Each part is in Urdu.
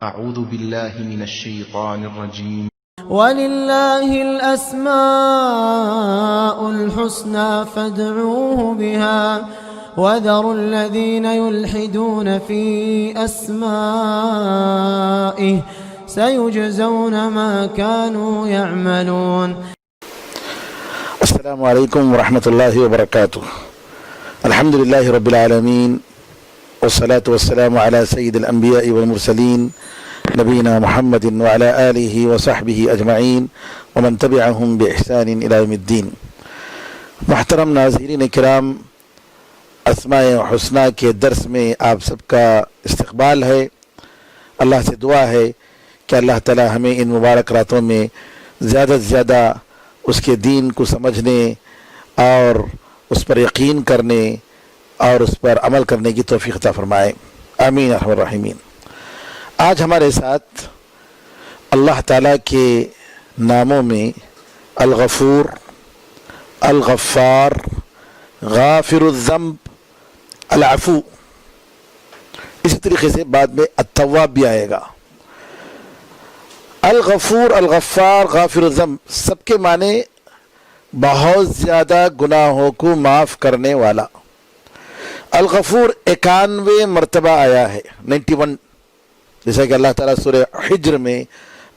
أعوذ بالله من الشيطان الرجيم. وَلِلَّهِ الْأَسْمَاءُ الْحُسْنَى فَادْعُوهُ بِهَا وَذَرُوا الَّذِينَ يُلْحِدُونَ فِي أَسْمَائِهِ سَيُجْزَوْنَ مَا كَانُوا يَعْمَلُونَ. السلام علیکم ورحمۃ اللہ وبرکاتہ. الحمد للہ رب العالمین والصلاة والسلام علی سید الانبیاء والمرسلین نبینا محمد وعلی آلہ وصحبہ اجمعین ومن تبعہم بإحسان الی یوم الدین. محترم ناظرین کرام، اسماء حسنہ کے درس میں آپ سب کا استقبال ہے. اللہ سے دعا ہے کہ اللہ تعالی ہمیں ان مبارک راتوں میں زیادہ سے زیادہ اس کے دین کو سمجھنے اور اس پر یقین کرنے اور اس پر عمل کرنے کی توفیق عطا فرمائے. آمین ارحم الراحمین. آج ہمارے ساتھ اللہ تعالیٰ کے ناموں میں الغفور، الغفار، غافر الذنب، العفو، اسی طریقے سے بعد میں التواب بھی آئے گا. الغفور، الغفار، غافر الذنب سب کے معنی بہت زیادہ گناہوں کو معاف کرنے والا. الغفور 91 مرتبہ آیا ہے، 91، جیسا کہ اللہ تعالیٰ سورہ حجر میں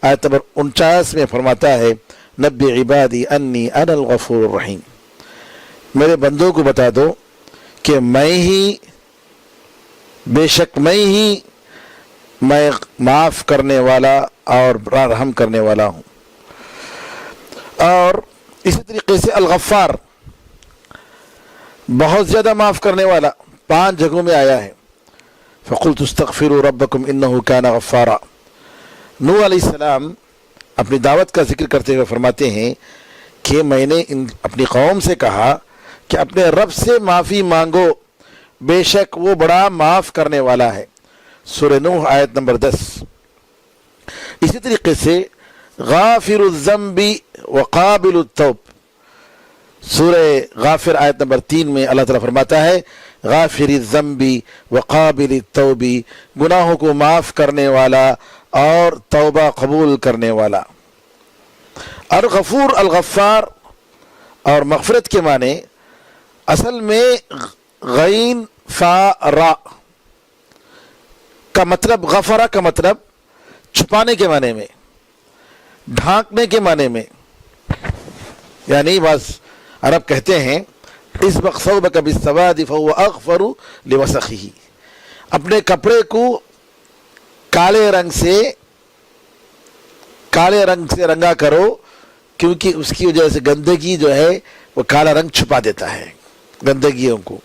آیت نمبر 49 میں فرماتا ہے نبی عبادی انی انا الغفور الرحیم. میرے بندوں کو بتا دو کہ بے شک میں معاف کرنے والا اور رحم کرنے والا ہوں. اور اسی طریقے سے الغفار بہت زیادہ معاف کرنے والا 5 جگہوں میں آیا ہے. فَقُلْتُ اسْتَغْفِرُوا رَبَّكُمْ إِنَّهُ كَانَ غَفَّارًا. نوح علیہ السلام اپنی دعوت کا ذکر کرتے ہوئے فرماتے ہیں کہ میں نے اپنی قوم سے کہا کہ اپنے رب سے معافی مانگو، بے شک وہ بڑا معاف کرنے والا ہے. سورہ نوح آیت نمبر 10. اسی طریقے سے غافر الذنب وقابل التوب، سورہ غافر آیت نمبر 3 میں اللہ تعالیٰ فرماتا ہے غافر الذنب وقابل التوب، گناہوں کو معاف کرنے والا اور توبہ قبول کرنے والا. الغفور، الغفار اور مغفرت کے معنی اصل میں غین فا را کا مطلب، غفرہ کا مطلب چھپانے کے معنی میں، ڈھانکنے کے معنی میں. یعنی بعض عرب کہتے ہیں اسبق ثوبک بالسواد فهو اغفر لوسخه، اپنے کپڑے کو کالے رنگ سے رنگا کرو کیونکہ اس کی وجہ سے گندگی جو ہے وہ کالا رنگ چھپا دیتا ہے گندگیوں کو.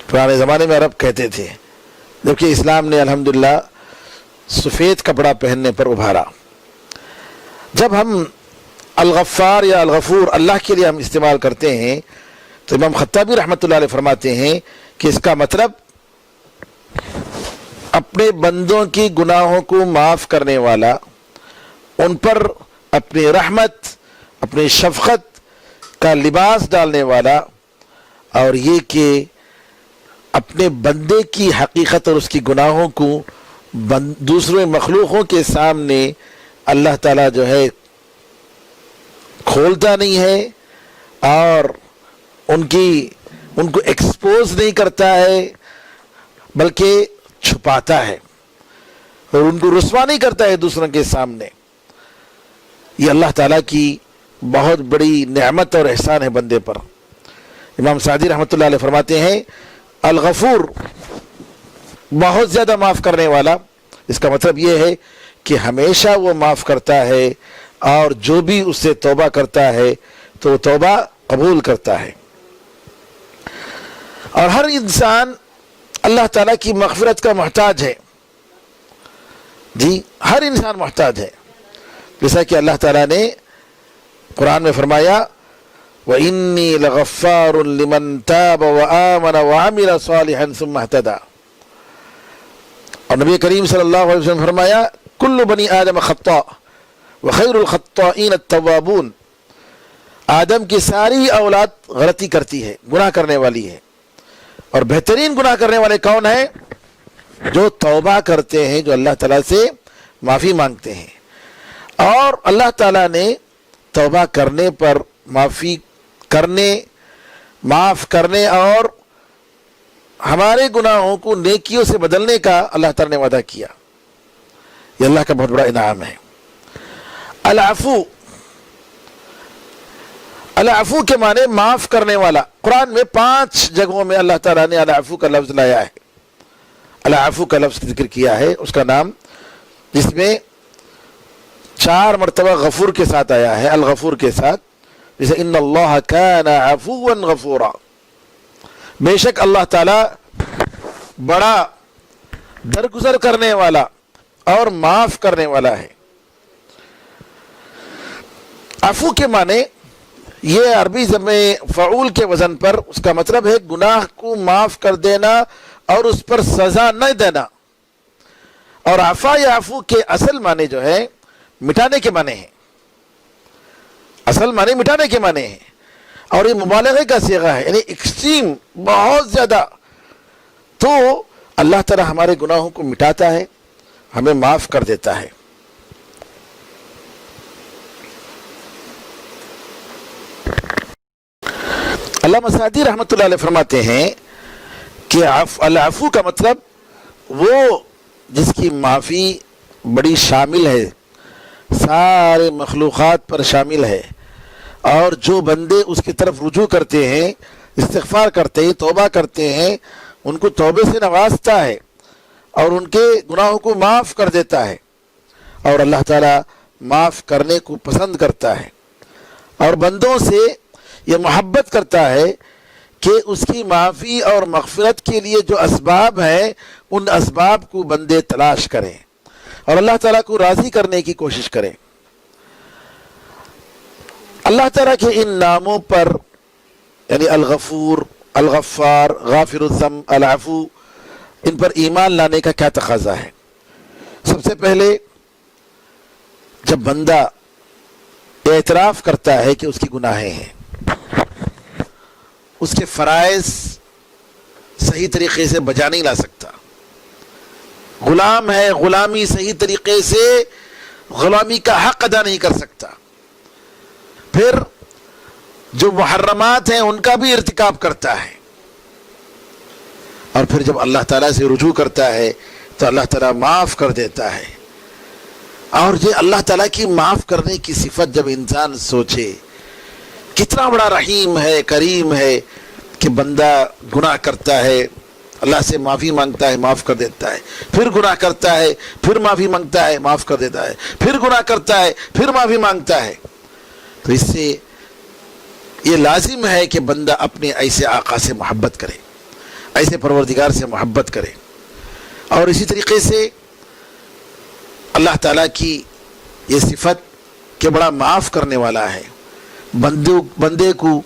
پرانے زمانے میں عرب کہتے تھے، جبکہ اسلام نے الحمدللہ سفید کپڑا پہننے پر ابھارا. جب ہم الغفار یا الغفور اللہ کے لیے ہم استعمال کرتے ہیں تو امام خطابی رحمۃ اللہ علیہ فرماتے ہیں کہ اس کا مطلب اپنے بندوں کی گناہوں کو معاف کرنے والا، ان پر اپنی رحمت، اپنی شفقت کا لباس ڈالنے والا، اور یہ کہ اپنے بندے کی حقیقت اور اس کی گناہوں کو دوسرے مخلوقوں کے سامنے اللہ تعالیٰ جو ہے کھولتا نہیں ہے اور ان کو ایکسپوز نہیں کرتا ہے بلکہ چھپاتا ہے اور ان کو رسوا نہیں کرتا ہے دوسروں کے سامنے. یہ اللہ تعالیٰ کی بہت بڑی نعمت اور احسان ہے بندے پر. امام سعدی رحمۃ اللہ علیہ فرماتے ہیں الغفور بہت زیادہ معاف کرنے والا، اس کا مطلب یہ ہے کہ ہمیشہ وہ معاف کرتا ہے اور جو بھی اس سے توبہ کرتا ہے تو وہ توبہ قبول کرتا ہے. اور ہر انسان اللہ تعالیٰ کی مغفرت کا محتاج ہے. جی، ہر انسان محتاج ہے. جیسا کہ اللہ تعالیٰ نے قرآن میں فرمایا وَإِنِّي لَغَفَّارٌ لِمَنْ تَابَ وَآمَنَ وَعَمِلَ صَالِحًا ثُمَّ اهْتَدَى. اور نبی کریم صلی اللہ علیہ وسلم فرمایا کل بنی آدم خطاء وخیر الخطائین التوابون. آدم کی ساری اولاد غلطی کرتی ہے، گناہ کرنے والی ہے، اور بہترین گناہ کرنے والے کون ہیں؟ جو توبہ کرتے ہیں، جو اللہ تعالیٰ سے معافی مانگتے ہیں. اور اللہ تعالیٰ نے توبہ کرنے پر معاف کرنے اور ہمارے گناہوں کو نیکیوں سے بدلنے کا اللہ تعالیٰ نے وعدہ کیا. یہ اللہ کا بہت بڑا انعام ہے. العفو کے معنی معاف کرنے والا. قرآن میں 5 جگہوں میں اللہ تعالیٰ نے العفو کا لفظ لایا ہے، العفو کا لفظ ذکر کیا ہے، اس کا نام، جس میں 4 مرتبہ غفور کے ساتھ آیا ہے، الغفور کے ساتھ، جیسے ان اللہ کان عفوا غفورا، بے شک اللہ تعالیٰ بڑا درگزر کرنے والا اور معاف کرنے والا ہے. عفو کے معنی یہ عربی میں فعول کے وزن پر اس کا مطلب ہے گناہ کو معاف کر دینا اور اس پر سزا نہ دینا. اور عفا یا عفو کے اصل معنی جو ہے مٹانے کے معنی ہے، اصل معنی مٹانے کے معنی ہے، اور یہ مبالغے کا صیغہ ہے، یعنی ایکسٹریم، بہت زیادہ. تو اللہ تعالی ہمارے گناہوں کو مٹاتا ہے، ہمیں معاف کر دیتا ہے. علامہ سعدی رحمۃ اللہ علیہ فرماتے ہیں کہ العفو کا مطلب وہ جس کی معافی بڑی شامل ہے، سارے مخلوقات پر شامل ہے، اور جو بندے اس کی طرف رجوع کرتے ہیں، استغفار کرتے ہیں، توبہ کرتے ہیں، ان کو توبے سے نوازتا ہے اور ان کے گناہوں کو معاف کر دیتا ہے. اور اللہ تعالیٰ معاف کرنے کو پسند کرتا ہے اور بندوں سے یہ محبت کرتا ہے کہ اس کی معافی اور مغفرت کے لیے جو اسباب ہیں ان اسباب کو بندے تلاش کریں اور اللہ تعالیٰ کو راضی کرنے کی کوشش کریں. اللہ تعالیٰ کے ان ناموں پر، یعنی الغفور، الغفار، غافر الذنب، العفو، ان پر ایمان لانے کا کیا تقاضا ہے؟ سب سے پہلے جب بندہ اعتراف کرتا ہے کہ اس کی گناہیں ہیں، اس کے فرائض صحیح طریقے سے بجا نہیں لا سکتا، غلام ہے، غلامی صحیح طریقے سے غلامی کا حق ادا نہیں کر سکتا، پھر جو محرمات ہیں ان کا بھی ارتکاب کرتا ہے، اور پھر جب اللہ تعالیٰ سے رجوع کرتا ہے تو اللہ تعالیٰ معاف کر دیتا ہے. اور یہ اللہ تعالیٰ کی معاف کرنے کی صفت جب انسان سوچے کتنا بڑا رحیم ہے، کریم ہے، کہ بندہ گناہ کرتا ہے، اللہ سے معافی مانگتا ہے، معاف کر دیتا ہے، پھر گناہ کرتا ہے، پھر معافی مانگتا ہے، معاف کر دیتا ہے، پھر گناہ کرتا ہے، پھر معافی مانگتا ہے. تو اس سے یہ لازم ہے کہ بندہ اپنے ایسے آقا سے محبت کرے، ایسے پروردگار سے محبت کرے. اور اسی طریقے سے اللہ تعالیٰ کی یہ صفت کہ بڑا معاف کرنے والا ہے، بندے کو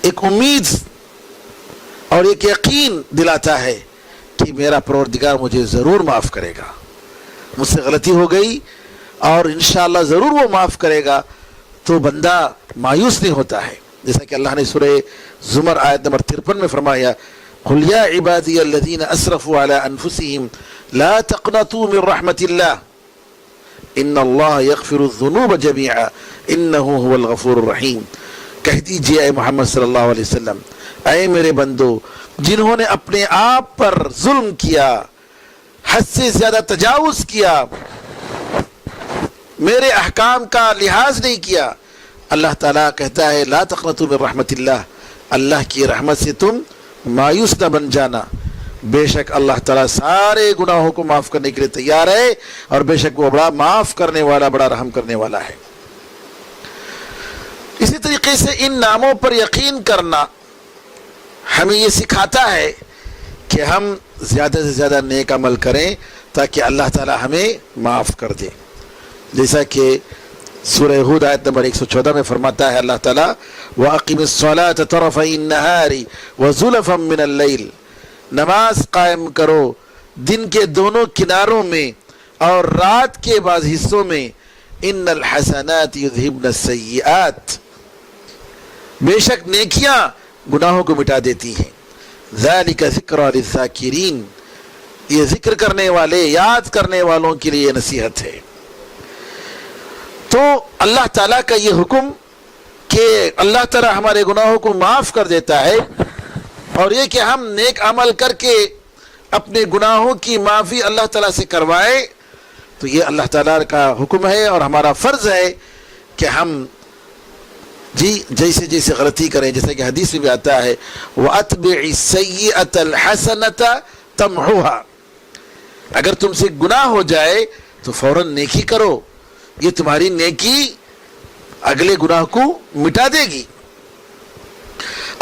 ایک امید اور ایک یقین دلاتا ہے کہ میرا پروردگار مجھے ضرور معاف کرے گا، مجھ سے غلطی ہو گئی اور انشاءاللہ ضرور وہ معاف کرے گا. تو بندہ مایوس نہیں ہوتا ہے، جیسا کہ اللہ نے سورہ زمر آیت نمبر 53 میں فرمایا، قُلْ يَا عِبَادِيَ الَّذِينَ أَسْرَفُوا عَلَىٰ أَنفُسِهِمْ لَا تَقْنَطُوا مِنْ رَحْمَةِ اللَّهِ إِنَّ اللَّهَ يَغْفِرُ الذُّنُوبَ جَمِيعًا إِنَّهُ هُوَ الْغَفُورُ الرَّحِيمُ. کہہ دیجئے اے محمد صلی اللہ علیہ وسلم، اے میرے بندو جنہوں نے اپنے آپ پر ظلم کیا، حد سے زیادہ تجاوز کیا، میرے احکام کا لحاظ نہیں کیا، اللہ تعالیٰ کہتا ہے لا تقنطوا من رحمت اللہ، اللہ کی رحمت سے تم مایوس نہ بن جانا، بے شک اللہ تعالیٰ سارے گناہوں کو معاف کرنے کے لیے تیار ہے، اور بے شک وہ بڑا معاف کرنے والا، بڑا رحم کرنے والا ہے. اسی طریقے سے ان ناموں پر یقین کرنا ہمیں یہ سکھاتا ہے کہ ہم زیادہ سے زیادہ نیک عمل کریں تاکہ اللہ تعالیٰ ہمیں معاف کر دے. جیسا کہ سورہ ہود آیت نمبر 114 میں فرماتا ہے اللہ تعالیٰ وَأَقِمِ الصَّلَاةَ طَرَفَيِ النَّهَارِ وَزُلَفًا مِّنَ اللَّيْلِ، نماز قائم کرو دن کے دونوں کناروں میں اور رات کے بعض حصوں میں، إِنَّ الْحَسَنَاتِ يُذْهِبْنَ السَّيِّئَاتِ، بے شک نیکیاں گناہوں کو مٹا دیتی ہیں. ذَلِكَ ذِكْرَى لِلذَّاكِرِينَ، یہ ذکر کرنے والے، یاد کرنے والوں کے لیے نصیحت ہے۔ تو اللہ تعالیٰ کا یہ حکم کہ اللہ تعالیٰ ہمارے گناہوں کو معاف کر دیتا ہے، اور یہ کہ ہم نیک عمل کر کے اپنے گناہوں کی معافی اللہ تعالیٰ سے کروائے، تو یہ اللہ تعالیٰ کا حکم ہے، اور ہمارا فرض ہے کہ ہم جیسے جیسے غلطی کریں، جیسا کہ حدیث میں بھی آتا ہے وَأَتْبِعِ السَّيِّئَةَ الْحَسَنَةَ تَمْحُوهَا، اگر تم سے گناہ ہو جائے تو فوراً نیکی کرو، یہ تمہاری نیکی اگلے گناہ کو مٹا دے گی۔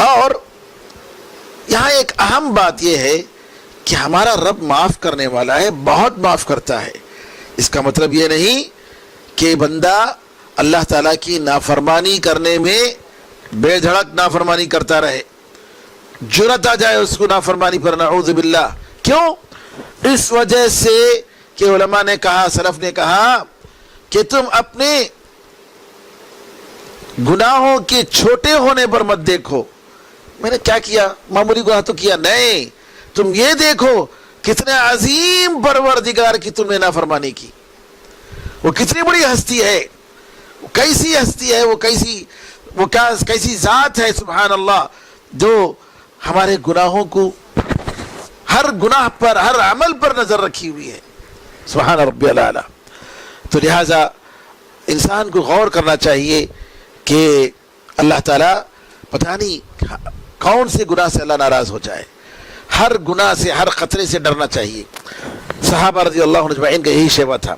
اور یہاں ایک اہم بات یہ ہے کہ ہمارا رب معاف کرنے والا ہے، بہت معاف کرتا ہے۔ اس کا مطلب یہ نہیں کہ بندہ اللہ تعالیٰ کی نافرمانی کرنے میں بے دھڑک نافرمانی کرتا رہے، جرأت آ جائے اس کو نافرمانی پر، نعوذ باللہ۔ کیوں؟ اس وجہ سے کہ علماء نے کہا، سلف نے کہا کہ تم اپنے گناہوں کے چھوٹے ہونے پر مت دیکھو، میں نے کیا کیا، معمولی گناہ تو کیا، نہیں، تم یہ دیکھو کتنے عظیم پروردگار کی تم نے نافرمانی کی، وہ کتنی بڑی ہستی ہے، وہ کیسی ہستی ہے، وہ کیسی ذات ہے، سبحان اللہ، جو ہمارے گناہوں کو ہر گناہ پر، ہر عمل پر نظر رکھی ہوئی ہے، سبحان ربی الاعلیٰ۔ تو لہٰذا انسان کو غور کرنا چاہیے کہ اللہ تعالیٰ پتہ نہیں کون سے گناہ سے اللہ ناراض ہو جائے، ہر گناہ سے، ہر خطرے سے ڈرنا چاہیے۔ صحابہ رضی اللہ عنہ اجمعین کا یہی شیوہ تھا،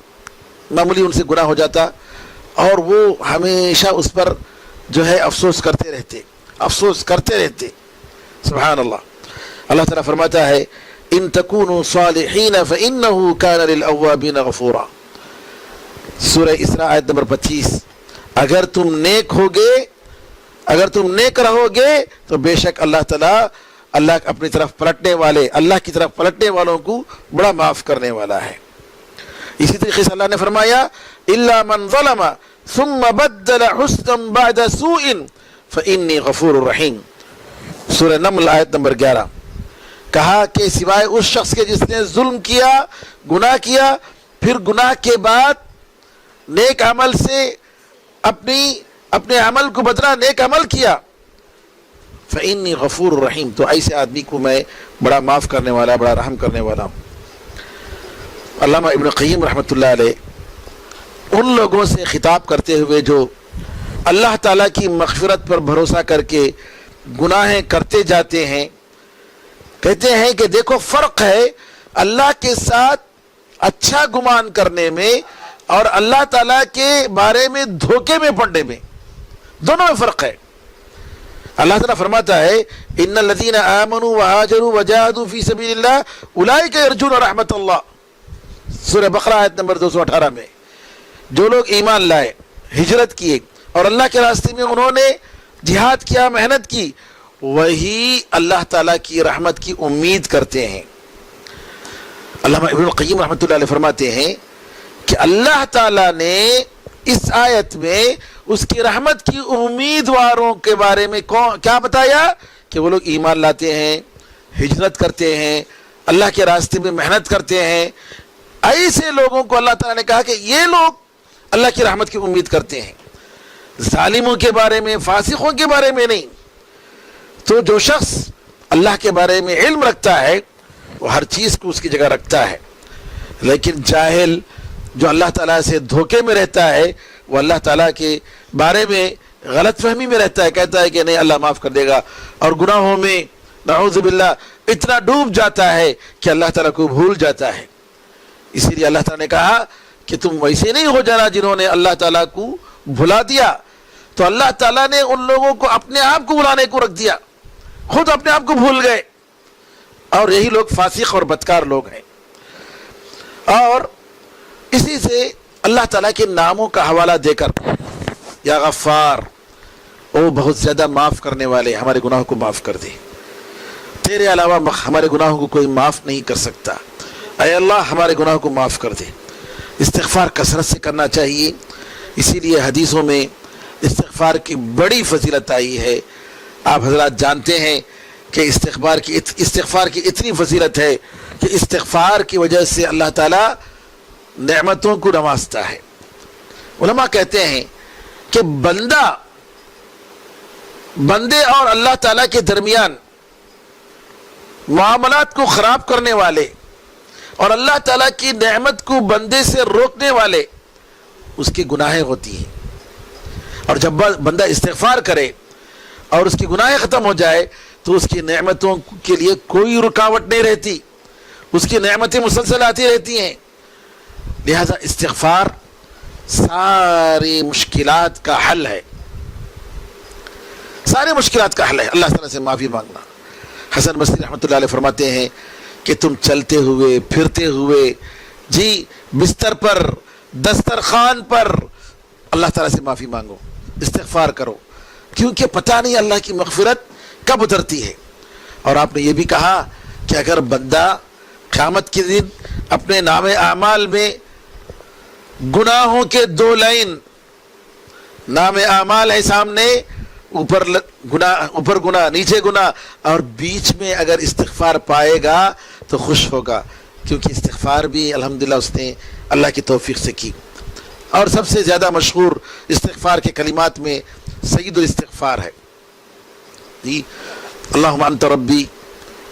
معمولی ان سے گناہ ہو جاتا اور وہ ہمیشہ اس پر جو ہے افسوس کرتے رہتے، سبحان اللہ۔ اللہ تعالیٰ فرماتا ہے ان تکونوا صالحین فإنہ کان للأوابین غفورا، سورہ اسراء آیت نمبر 25۔ اگر تم نیک ہوگے، اگر تم نیک رہو گے تو بے شک اللہ تعالیٰ، اللہ اپنی طرف پلٹنے والے، اللہ کی طرف پلٹنے والوں کو بڑا معاف کرنے والا ہے۔ اسی طریقے سے اللہ نے فرمایا الا من ظلم ثم بدل حسنا بعد سوء فإنی غفور رحیم، سورہ نمل آیت نمبر 11۔ کہا کہ سوائے اس شخص کے جس نے ظلم کیا، گناہ کیا، پھر گناہ کے بعد نیک عمل سے اپنے عمل کو بدلا، نیک عمل کیا، فإنی غفور رحیم، تو ایسے آدمی کو میں بڑا معاف کرنے والا، بڑا رحم کرنے والا ہوں۔ علامہ ابن قیم رحمۃ اللہ علیہ ان لوگوں سے خطاب کرتے ہوئے جو اللہ تعالیٰ کی مغفرت پر بھروسہ کر کے گناہیں کرتے جاتے ہیں، کہتے ہیں کہ دیکھو فرق ہے اللہ کے ساتھ اچھا گمان کرنے میں اور اللہ تعالیٰ کے بارے میں دھوکے میں پڑنے میں، دونوں میں فرق ہے۔ اللہ تعالیٰ فرماتا ہے ان الذین آمنوا وہاجروا وجاہدوا فی سبیل اللہ اولئک یرجون رحمت اللہ، سورہ بقرہ آیت نمبر 218 میں۔ جو لوگ ایمان لائے، ہجرت کیے اور اللہ کے راستے میں انہوں نے جہاد کیا، محنت کی، وہی اللہ تعالیٰ کی رحمت کی امید کرتے ہیں۔ علامہ ابن القیم رحمۃ اللہ علیہ فرماتے ہیں کہ اللہ تعالیٰ نے اس آیت میں اس کی رحمت کی امیدواروں کے بارے میں کیا بتایا کہ وہ لوگ ایمان لاتے ہیں، ہجرت کرتے ہیں، اللہ کے راستے میں محنت کرتے ہیں۔ ایسے لوگوں کو اللہ تعالیٰ نے کہا کہ یہ لوگ اللہ کی رحمت کی امید کرتے ہیں، ظالموں کے بارے میں، فاسقوں کے بارے میں نہیں۔ تو جو شخص اللہ کے بارے میں علم رکھتا ہے وہ ہر چیز کو اس کی جگہ رکھتا ہے، لیکن جاہل جو اللہ تعالیٰ سے دھوکے میں رہتا ہے وہ اللہ تعالیٰ کے بارے میں غلط فہمی میں رہتا ہے، کہتا ہے کہ نہیں اللہ معاف کر دے گا، اور گناہوں میں نعوذ باللہ اتنا ڈوب جاتا ہے کہ اللہ تعالیٰ کو بھول جاتا ہے۔ اسی لیے اللہ تعالیٰ نے کہا کہ تم ویسے نہیں ہو جانا جنہوں نے اللہ تعالیٰ کو بھلا دیا۔ تو اللہ تعالیٰ نے ان لوگوں کو اپنے آپ کو بلانے کو رکھ دیا، خود اپنے آپ کو بھول گئے، اور یہی لوگ فاسق اور بدکار لوگ ہیں۔ اور اسی سے اللہ تعالیٰ کے ناموں کا حوالہ دے کر یا غفار، او بہت زیادہ معاف کرنے والے، ہمارے گناہوں کو معاف کر دے، تیرے علاوہ ہمارے گناہوں کو کوئی معاف نہیں کر سکتا، اے اللہ ہمارے گناہوں کو معاف کر دے۔ استغفار کثرت سے کرنا چاہیے، اسی لیے حدیثوں میں استغفار کی بڑی فضیلت آئی ہے۔ آپ حضرات جانتے ہیں کہ استغفار کی اتنی فضیلت ہے کہ استغفار کی وجہ سے اللہ تعالیٰ نعمتوں کو نوازتا ہے۔ علماء کہتے ہیں کہ بندے اور اللہ تعالیٰ کے درمیان معاملات کو خراب کرنے والے اور اللہ تعالیٰ کی نعمت کو بندے سے روکنے والے اس کی گناہیں ہوتی ہیں، اور جب بندہ استغفار کرے اور اس کی گناہیں ختم ہو جائے تو اس کی نعمتوں کے لیے کوئی رکاوٹ نہیں رہتی، اس کی نعمتیں مسلسل آتی رہتی ہیں۔ لہذا استغفار ساری مشکلات کا حل ہے، ساری مشکلات کا حل ہے، اللہ تعالیٰ سے معافی مانگنا۔ حسن بصری رحمۃ اللہ علیہ فرماتے ہیں کہ تم چلتے ہوئے پھرتے ہوئے بستر پر دسترخوان پر اللہ تعالیٰ سے معافی مانگو، استغفار کرو، کیونکہ پتہ نہیں اللہ کی مغفرت کب اترتی ہے۔ اور آپ نے یہ بھی کہا کہ اگر بندہ قیامت کے دن اپنے نام اعمال میں گناہوں کے 2 لائن، نام اعمال ہے سامنے، اوپر گناہ نیچے گناہ، اور بیچ میں اگر استغفار پائے گا تو خوش ہوگا، کیونکہ استغفار بھی الحمدللہ اس نے اللہ کی توفیق سے کی۔ اور سب سے زیادہ مشہور استغفار کے کلمات میں سید الاستغفار ہے، اللہم انت ربی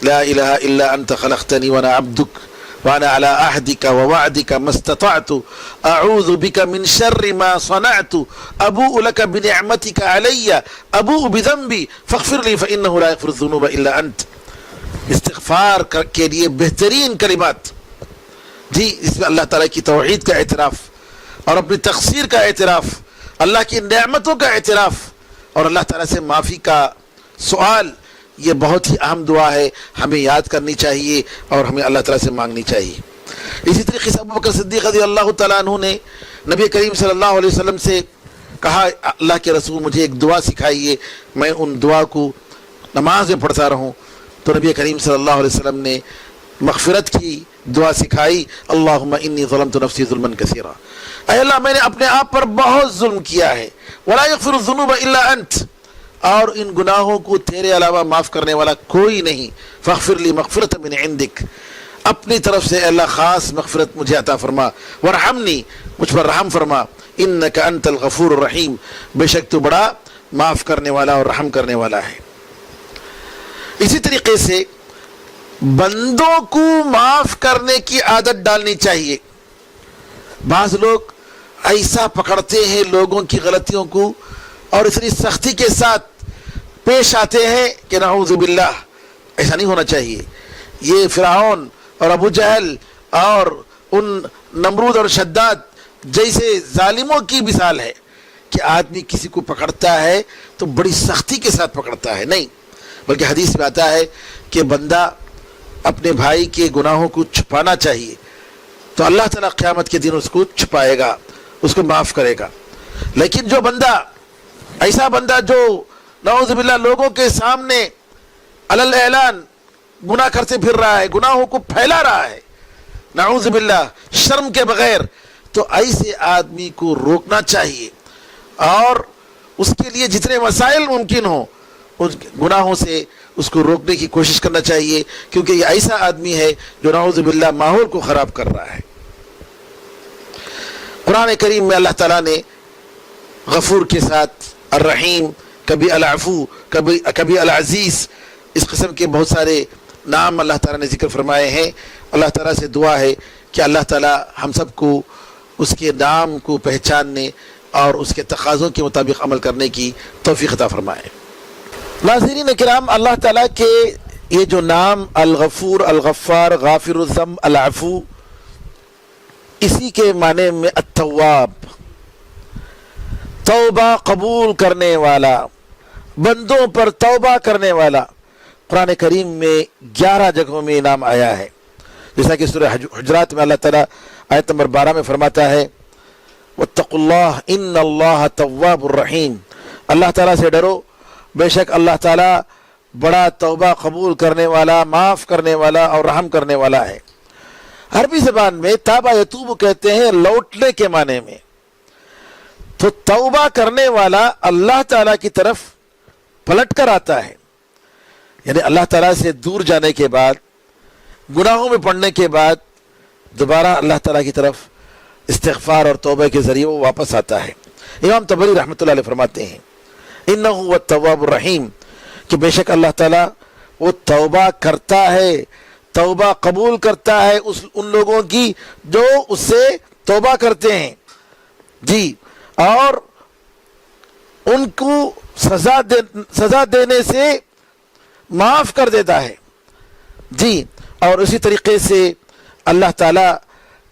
لا الہ الا انت خلقتنی وانا عبدک وانا على عهدك ووعدك ما استطعت اعوذ بك من شر ما صنعت ابوء لك بنعمتك علي ابوء بذنبي فاغفر لي فانه لا يغفر الذنوب الا انت۔ استغفار کے لیے بہترین کلمات اس میں اللہ تعالیٰ کی توحید کا اعتراف اور اپنی تقصیر کا اعتراف، اللہ کی نعمتوں کا اعتراف اور اللہ تعالیٰ سے معافی کا سوال، یہ بہت ہی اہم دعا ہے، ہمیں یاد کرنی چاہیے اور ہمیں اللہ تعالیٰ سے مانگنی چاہیے۔ اسی طریقے سے ابوبکر صدیق رضی اللہ تعالیٰ عنہ نے نبی کریم صلی اللہ علیہ وسلم سے کہا، اللہ کے رسول مجھے ایک دعا سکھائیے، میں ان دعا کو نماز میں پڑھتا رہوں۔ تو نبی کریم صلی اللہ علیہ وسلم نے مغفرت کی دعا سکھائی، اللہم انی ظلمت نفسی ظلما کثیرا، اے اللہ میں نے اپنے آپ پر بہت ظلم کیا ہے، ولا یغفر الذنوب الا انت، اور ان گناہوں کو تیرے علاوہ معاف کرنے والا کوئی نہیں، فاغفر لی مغفرۃ من عندک، اپنی طرف سے اللہ خاص مغفرت مجھے عطا فرما، ورحمنی مجھ پر رحم فرما، انک انت الغفور الرحیم، بے شک تو بڑا معاف کرنے والا اور رحم کرنے والا ہے۔ اسی طریقے سے بندوں کو معاف کرنے کی عادت ڈالنی چاہیے۔ بعض لوگ ایسا پکڑتے ہیں لوگوں کی غلطیوں کو اور اتنی سختی کے ساتھ پیش آتے ہیں کہ نعوذ باللہ، ایسا نہیں ہونا چاہیے۔ یہ فرعون اور ابو جہل اور ان نمرود اور شداد جیسے ظالموں کی مثال ہے کہ آدمی کسی کو پکڑتا ہے تو بڑی سختی کے ساتھ پکڑتا ہے، نہیں، بلکہ حدیث میں آتا ہے کہ بندہ اپنے بھائی کے گناہوں کو چھپانا چاہیے تو اللہ تعالیٰ قیامت کے دن اس کو چھپائے گا، اس کو معاف کرے گا۔ لیکن جو بندہ ایسا بندہ جو نعوذ باللہ لوگوں کے سامنے علل اعلان گناہ کرتے پھر رہا ہے، گناہوں کو پھیلا رہا ہے نعوذ باللہ شرم کے بغیر، تو ایسے آدمی کو روکنا چاہیے اور اس کے لیے جتنے وسائل ممکن ہوں اس گناہوں سے اس کو روکنے کی کوشش کرنا چاہیے، کیونکہ یہ ایسا آدمی ہے جو نعوذ باللہ ماحول کو خراب کر رہا ہے۔ قرآن کریم میں اللہ تعالیٰ نے غفور کے ساتھ الرحیم، کبھی العفو، کبھی العزیز، اس قسم کے بہت سارے نام اللہ تعالیٰ نے ذکر فرمائے ہیں۔ اللہ تعالیٰ سے دعا ہے کہ اللہ تعالیٰ ہم سب کو اس کے نام کو پہچاننے اور اس کے تقاضوں کے مطابق عمل کرنے کی توفیق عطا فرمائے۔ ناظرین کرام، اللہ تعالیٰ کے یہ جو نام الغفور، الغفار، غافر الذنب، العفو، اسی کے معنی میں التواب، توبہ قبول کرنے والا، بندوں پر توبہ کرنے والا، قرآن کریم میں 11 جگہوں میں نام آیا ہے، جیسا کہ سورہ حجرات میں اللہ تعالیٰ آیت نمبر 12 میں فرماتا ہے واتقوا اللہ ان اللہ تواب الرحیم، اللہ تعالیٰ سے ڈرو، بے شک اللہ تعالیٰ بڑا توبہ قبول کرنے والا، معاف کرنے والا اور رحم کرنے والا ہے۔ عربی زبان میں تابا یتوب کہتے ہیں لوٹنے کے معنی میں، تو توبہ کرنے والا اللہ تعالیٰ کی طرف پلٹ کر آتا ہے، یعنی اللہ تعالیٰ سے دور جانے کے بعد گناہوں میں پڑنے کے بعد دوبارہ اللہ تعالیٰ کی طرف استغفار اور توبہ کے ذریعے وہ واپس آتا ہے۔ امام طبری رحمۃ اللہ علیہ فرماتے ہیں انہ هو التواب الرحیم، کہ بے شک اللہ تعالیٰ وہ توبہ کرتا ہے، توبہ قبول کرتا ہے ان لوگوں کی جو اس سے توبہ کرتے ہیں جی، اور ان کو سزا دینے سے معاف کر دیتا ہے جی۔ اور اسی طریقے سے اللہ تعالیٰ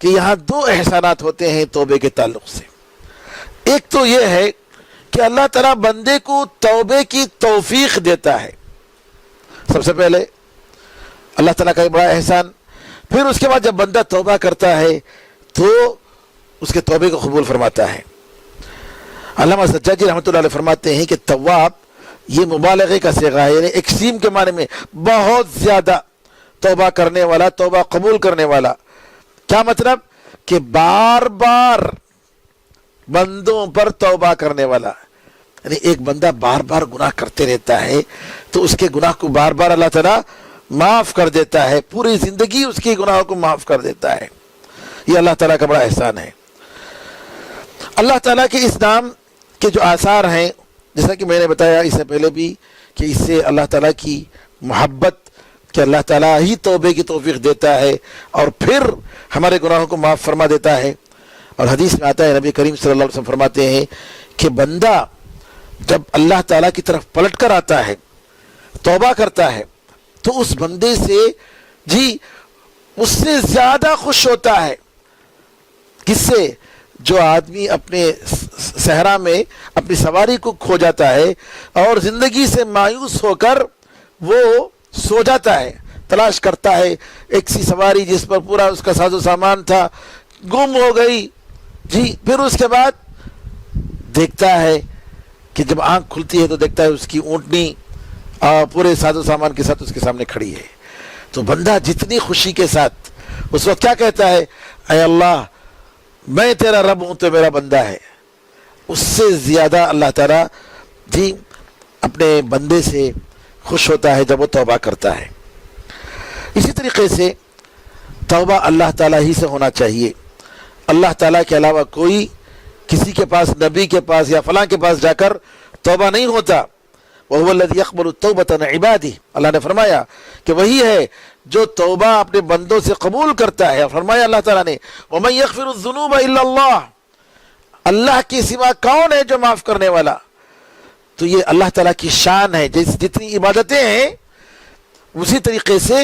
کے یہاں دو احسانات ہوتے ہیں توبے کے تعلق سے۔ ایک تو یہ ہے کہ اللہ تعالیٰ بندے کو توبے کی توفیق دیتا ہے، سب سے پہلے اللہ تعالیٰ کا ایک بڑا احسان۔ پھر اس کے بعد جب بندہ توبہ کرتا ہے تو اس کے توبے کو قبول فرماتا ہے۔ علامہ سجادی رحمۃ اللہ علیہ فرماتے ہیں کہ تواب یہ مبالغے کا صیغہ ہے، یعنی ایکسٹریم کے معنی میں بہت زیادہ توبہ کرنے والا، توبہ قبول کرنے والا۔ کیا مطلب؟ کہ بار بار بندوں پر توبہ کرنے والا، یعنی ایک بندہ بار بار گناہ کرتے رہتا ہے تو اس کے گناہ کو بار بار اللہ تعالیٰ معاف کر دیتا ہے، پوری زندگی اس کے گناہوں کو معاف کر دیتا ہے۔ یہ اللہ تعالیٰ کا بڑا احسان ہے۔ اللہ تعالیٰ کے اس نام کے جو آثار ہیں، جیسا کہ میں نے بتایا اس سے پہلے بھی، کہ اس سے اللہ تعالیٰ کی محبت، کہ اللہ تعالیٰ ہی توبے کی توفیق دیتا ہے اور پھر ہمارے گناہوں کو معاف فرما دیتا ہے۔ اور حدیث میں آتا ہے، نبی کریم صلی اللہ علیہ وسلم فرماتے ہیں کہ بندہ جب اللہ تعالیٰ کی طرف پلٹ کر آتا ہے، توبہ کرتا ہے، تو اس بندے سے جی اس سے زیادہ خوش ہوتا ہے۔ کس سے؟ جو آدمی اپنے صحرا میں اپنی سواری کو کھو جاتا ہے اور زندگی سے مایوس ہو کر وہ سو جاتا ہے، تلاش کرتا ہے ایک سی سواری جس پر پورا اس کا ساز و سامان تھا، گم ہو گئی جی۔ پھر اس کے بعد دیکھتا ہے کہ جب آنکھ کھلتی ہے تو دیکھتا ہے اس کی اونٹنی پورے ساز و سامان کے ساتھ اس کے سامنے کھڑی ہے۔ تو بندہ جتنی خوشی کے ساتھ اس وقت کیا کہتا ہے، اے اللہ میں تیرا رب ہوں تو میرا بندہ ہے، اس سے زیادہ اللہ تعالیٰ جی اپنے بندے سے خوش ہوتا ہے جب وہ توبہ کرتا ہے۔ اسی طریقے سے توبہ اللہ تعالیٰ ہی سے ہونا چاہیے، اللہ تعالیٰ کے علاوہ کوئی کسی کے پاس، نبی کے پاس یا فلاں کے پاس جا کر توبہ نہیں ہوتا۔ وَهُوَ الَّذِي يَقْبَلُ التَّوْبَةَ عَنْ عِبَادِهِ، اللہ نے فرمایا کہ وہی ہے جو توبہ اپنے بندوں سے قبول کرتا ہے۔ فرمایا اللہ تعالیٰ نے وَمَنْ يَغْفِرُ الذُّنُوبَ إِلَّا اللَّهُ، اللہ کے سوا کون ہے جو معاف کرنے والا؟ تو یہ اللہ تعالیٰ کی شان ہے، جتنی عبادتیں ہیں اسی طریقے سے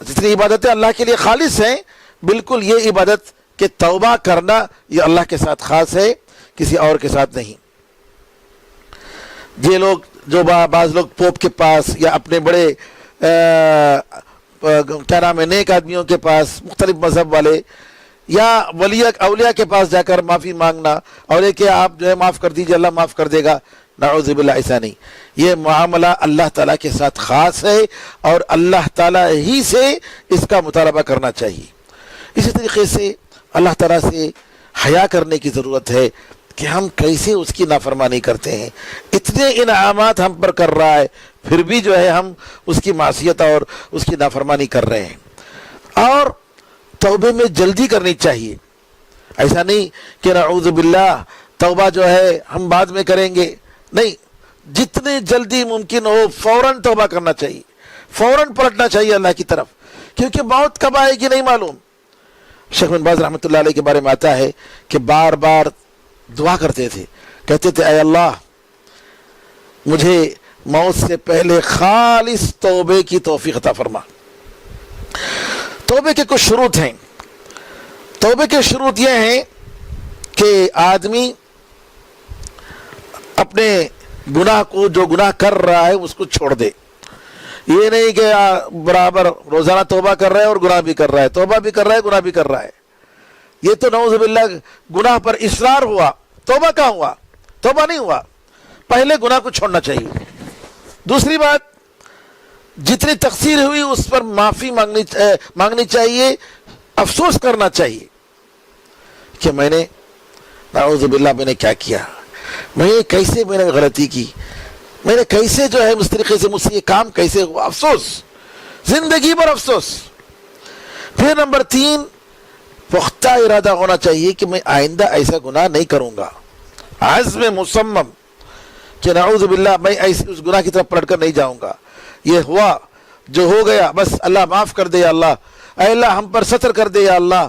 جتنی عبادتیں اللہ کے لیے خالص ہیں، بالکل یہ عبادت کہ توبہ کرنا یہ اللہ کے ساتھ خاص ہے، کسی اور کے ساتھ نہیں۔ یہ لوگ جو بعض لوگ پوپ کے پاس یا اپنے بڑے کیا نام ہے نیک آدمیوں کے پاس، مختلف مذہب والے یا اولیاء کے پاس جا کر معافی مانگنا اور یہ کہ آپ جو ہے معاف کر دیجئے اللہ معاف کر دے گا، نعوذ باللہ، ایسا نہیں۔ یہ معاملہ اللہ تعالیٰ کے ساتھ خاص ہے اور اللہ تعالیٰ ہی سے اس کا مطالبہ کرنا چاہیے۔ اسی طریقے سے اللہ تعالیٰ سے حیا کرنے کی ضرورت ہے کہ ہم کیسے اس کی نافرمانی کرتے ہیں۔ اتنے انعامات ہم پر کر رہا ہے پھر بھی جو ہے ہم اس کی معصیت اور اس کی نافرمانی کر رہے ہیں۔ اور توبے میں جلدی کرنی چاہیے، ایسا نہیں کہ نعوذ باللہ توبہ جو ہے ہم بعد میں کریں گے، نہیں، جتنے جلدی ممکن ہو فوراً توبہ کرنا چاہیے، فوراً پلٹنا چاہیے اللہ کی طرف، کیونکہ موت کب آئے گی نہیں معلوم۔ شیخ بن باز رحمۃ اللہ علیہ کے بارے میں آتا ہے کہ بار بار دعا کرتے تھے، کہتے تھے اے اللہ مجھے موت سے پہلے خالص توبے کی توفیق عطا فرما۔ توبے کے کچھ شروط ہیں۔ توبے کے شروط یہ ہیں کہ آدمی اپنے گناہ کو، جو گناہ کر رہا ہے اس کو چھوڑ دے۔ یہ نہیں کہ برابر روزانہ توبہ کر رہا ہے اور گناہ بھی کر رہا ہے، توبہ بھی کر رہا ہے گناہ بھی کر رہا ہے، یہ تو نعوذ باللہ گناہ پر اصرار ہوا، توبہ کہاں ہوا؟ توبہ نہیں ہوا۔ پہلے گناہ کو چھوڑنا چاہیے۔ دوسری بات، جتنی تقصیر ہوئی اس پر معافی مانگنی چاہیے، افسوس کرنا چاہیے کہ میں نے نعوذ باللہ میں نے کیا کیا، میں نے غلطی کی، میں نے کیسے جو ہے اس طریقے سے مجھ سے یہ کام کیسے ہوا، افسوس، زندگی پر افسوس۔ پھر نمبر 3، پختہ ارادہ ہونا چاہیے کہ میں آئندہ ایسا گناہ نہیں کروں گا، عزم مصمم کہ نعوذ باللہ میں ایسے اس گناہ کی طرف پلٹ کر نہیں جاؤں گا، یہ ہوا جو ہو گیا بس اللہ معاف کر دے یا اللہ، اے اللہ ہم پر ستر کر دے یا اللہ،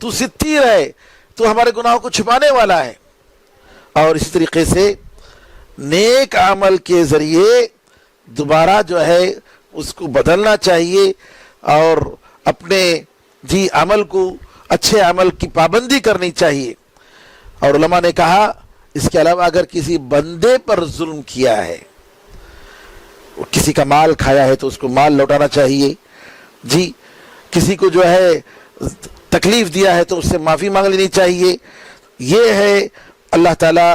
تو ستیر ہے، تو ہمارے گناہوں کو چھپانے والا ہے۔ اور اسی طریقے سے نیک عمل کے ذریعے دوبارہ جو ہے اس کو بدلنا چاہیے اور اپنے عمل کو، اچھے عمل کی پابندی کرنی چاہیے۔ اور علماء نے کہا اس کے علاوہ اگر کسی بندے پر ظلم کیا ہے، کسی کا مال کھایا ہے تو اس کو مال لوٹانا چاہیے، کسی کو جو ہے تکلیف دیا ہے تو اس سے معافی مانگ لینی چاہیے۔ یہ ہے اللہ تعالیٰ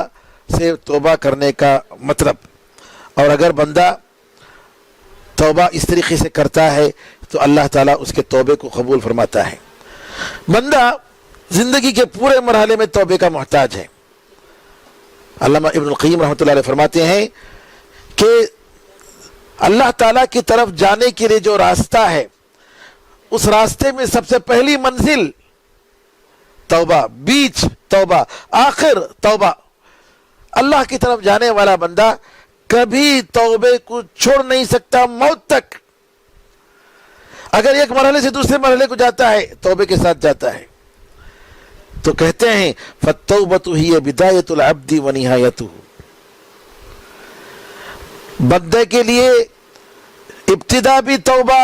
سے توبہ کرنے کا مطلب۔ اور اگر بندہ توبہ اس طریقے سے کرتا ہے تو اللہ تعالیٰ اس کے توبے کو قبول فرماتا ہے۔ بندہ زندگی کے پورے مرحلے میں توبے کا محتاج ہے۔ علامہ ابن القیم رحمۃ اللہ علیہ فرماتے ہیں کہ اللہ تعالیٰ کی طرف جانے کے لیے جو راستہ ہے، اس راستے میں سب سے پہلی منزل توبہ، بیچ توبہ، آخر توبہ۔ اللہ کی طرف جانے والا بندہ کبھی توبے کو چھوڑ نہیں سکتا موت تک۔ اگر ایک مرحلے سے دوسرے مرحلے کو جاتا ہے توبے کے ساتھ جاتا ہے۔ تو کہتے ہیں فَالتَّوْبَةُ هِيَ بِدَايَةُ الْعَبْدِ وَنِهَايَتُهُ، بندے کے لیے ابتدا بھی توبہ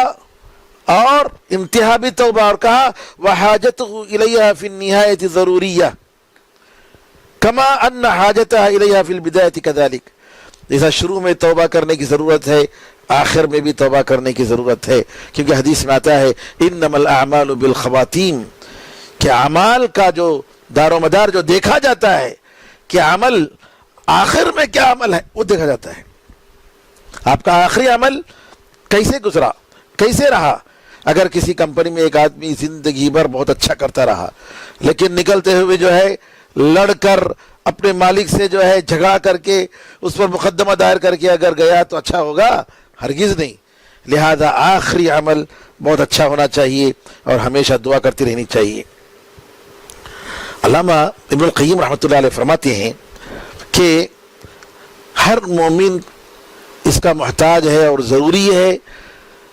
اور انتہا بھی توبہ، اور کہا وَحَاجَتُهُ إِلَيْهَا فِي النِّهَايَةِ ضَرُورِيَّةٌ كَمَا أَنَّ حَاجَتَهَا إِلَيْهَا فِي الْبِدَايَةِ كَذَلِكَ۔ جیسا شروع میں توبہ کرنے کی ضرورت ہے، آخر میں بھی توبہ کرنے کی ضرورت ہے، کیونکہ حدیث میں آتا ہے إِنَّمَا الْأَعْمَالُ بِالْخَوَاتِيمِ، کہ اعمال کا جو دار و مدار جو دیکھا جاتا ہے کہ عمل آخر میں کیا عمل ہے وہ دیکھا جاتا ہے۔ آپ کا آخری عمل کیسے گزرا، کیسے رہا۔ اگر کسی کمپنی میں ایک آدمی زندگی بھر بہت اچھا کرتا رہا لیکن نکلتے ہوئے جو ہے لڑ کر اپنے مالک سے جو ہے جھگڑا کر کے اس پر مقدمہ دائر کر کے اگر گیا تو اچھا ہوگا؟ ہرگز نہیں۔ لہذا آخری عمل بہت اچھا ہونا چاہیے اور ہمیشہ دعا کرتی رہنی چاہیے۔ علامہ ابن القیم رحمۃ اللہ علیہ فرماتے ہیں کہ ہر مومن اس کا محتاج ہے اور ضروری ہے،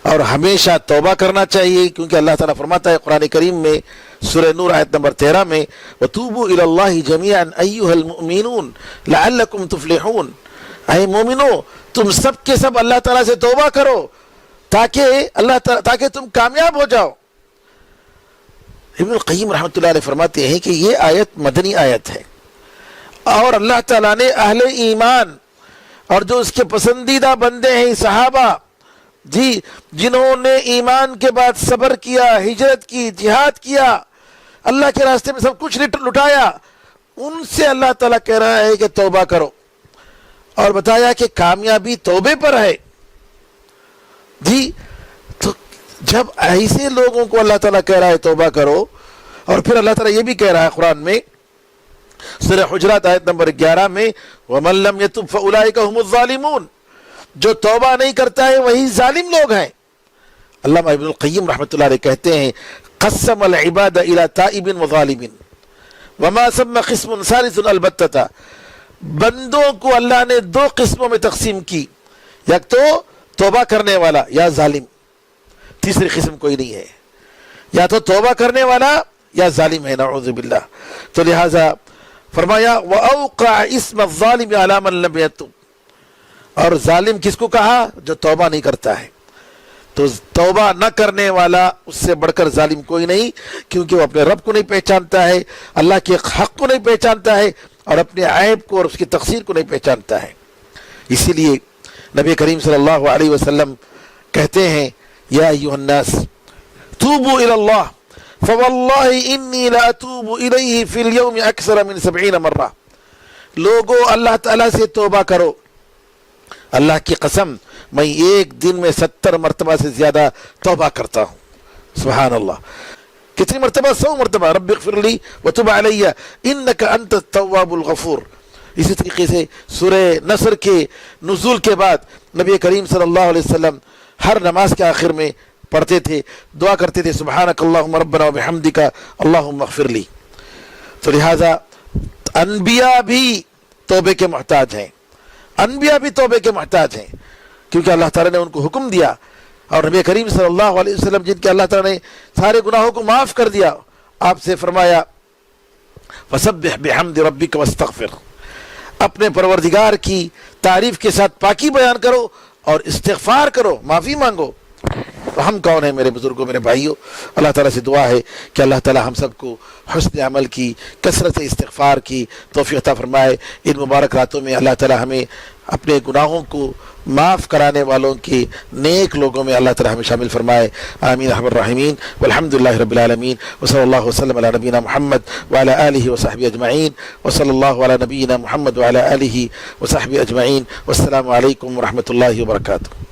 اور ہمیشہ توبہ کرنا چاہیے، کیونکہ اللہ تعالیٰ فرماتا ہے قرآن کریم میں سورہ نور آیت نمبر 13 میں وَتُوبُوا إِلَى اللَّهِ جَمِيعًا أَيُّهَا الْمُؤْمِنُونَ لَعَلَّكُمْ تُفْلِحُونَ، اے مومنو تم سب کے سب اللہ تعالیٰ سے توبہ کرو تاکہ تم کامیاب ہو جاؤ۔ ابن القیم رحمۃ اللہ علیہ فرماتے ہیں کہ یہ آیت مدنی آیت ہے، اور اللہ تعالیٰ نے اہل ایمان اور جو اس کے پسندیدہ بندے ہیں صحابہ جنہوں نے ایمان کے بعد صبر کیا، ہجرت کی، جہاد کیا، اللہ کے راستے میں سب کچھ لٹایا، ان سے اللہ تعالیٰ کہہ رہا ہے کہ توبہ کرو، اور بتایا کہ کامیابی توبے پر ہے۔ تو جب ایسے لوگوں کو اللہ تعالیٰ کہہ رہا ہے توبہ کرو، اور پھر اللہ تعالیٰ یہ بھی کہہ رہا ہے قرآن میں سورہ حجرات آیت نمبر 11 میں وَمَن لَّمْ يَتُبْ فَأُولَٰئِكَ هُمُ الظَّالِمُونَ، جو توبہ نہیں کرتا ہے وہی ظالم لوگ ہیں۔ علامہ ابن القیم رحمۃ اللہ علیہ کہتے ہیں قسم العباد الى تائب وظالم وما سمى قسم ثالث البتہ، بندوں کو اللہ نے 2 قسموں میں تقسیم کی، یک تو توبہ کرنے والا یا ظالم، تیسری قسم کوئی نہیں ہے، یا تو توبہ کرنے والا یا ظالم ہے، نعوذ باللہ۔ تو لہذا فرمایا وَأَوْقَعَ اسْمَ الظَّالِمِ عَلَى مَن لَّمْ يَتُبْ، اور ظالم کس کو کہا؟ جو توبہ نہیں کرتا ہے۔ تو توبہ نہ کرنے والا اس سے بڑھ کر ظالم کوئی نہیں، کیونکہ وہ اپنے رب کو نہیں پہچانتا ہے، اللہ کے حق کو نہیں پہچانتا ہے، اور اپنے عیب کو اور اس کی تقصیر کو نہیں پہچانتا ہے۔ اسی لیے نبی کریم صلی اللہ علیہ وسلم کہتے ہیں یا ایھا الناس توبوا الی اللہ فواللہ انی لاتوب الیہ فی اليوم اکثر من 70 مرہ، لوگو اللہ تعالیٰ سے توبہ کرو، اللہ کی قسم میں ایک دن میں 70 مرتبہ سے زیادہ توبہ کرتا ہوں۔ سبحان اللہ، کتنی مرتبہ؟ 100 مرتبہ۔ رب اغفر لی وتب علی انک انت التواب الغفور۔ اسی طریقے سے سورہ نصر کے نزول کے بعد نبی کریم صلی اللہ علیہ وسلم ہر نماز کے آخر میں پڑھتے تھے، دعا کرتے تھے سبحانک اللہم ربنا و بحمدک اللہم اغفر لی۔ تو لہٰذا انبیاء بھی توبے کے محتاج ہیں، انبیاء بھی توبے کے محتاج ہیں، کیونکہ اللہ تعالیٰ نے ان کو حکم دیا، اور نبی کریم صلی اللہ علیہ وسلم جن کے اللہ تعالیٰ نے سارے گناہوں کو معاف کر دیا، آپ سے فرمایا فسبح بحمد ربک واستغفر، اپنے پروردگار کی تعریف کے ساتھ پاکی بیان کرو اور استغفار کرو، معافی مانگو۔ تو ہم کون ہیں میرے بزرگوں، میرے بھائیوں؟ اللہ تعالیٰ سے دعا ہے کہ اللہ تعالیٰ ہم سب کو حسن عمل کی، کثرت استغفار کی توفیق عطا فرمائے۔ ان مبارک راتوں میں اللہ تعالیٰ ہمیں اپنے گناہوں کو معاف کرانے والوں کے نیک لوگوں میں اللہ تعالیٰ ہمیں شامل فرمائے، آمین ارحم الراحمین، والحمد للہ رب العالمین، وصلی اللہ وسلم علی نبینا محمد وعلی آلہ وصحبہ اجمعین، وصلی اللہ علی نبینا محمد وعلی آلہ وصحبہ اجمعین، والسلام علیکم ورحمۃ اللہ وبرکاتہ۔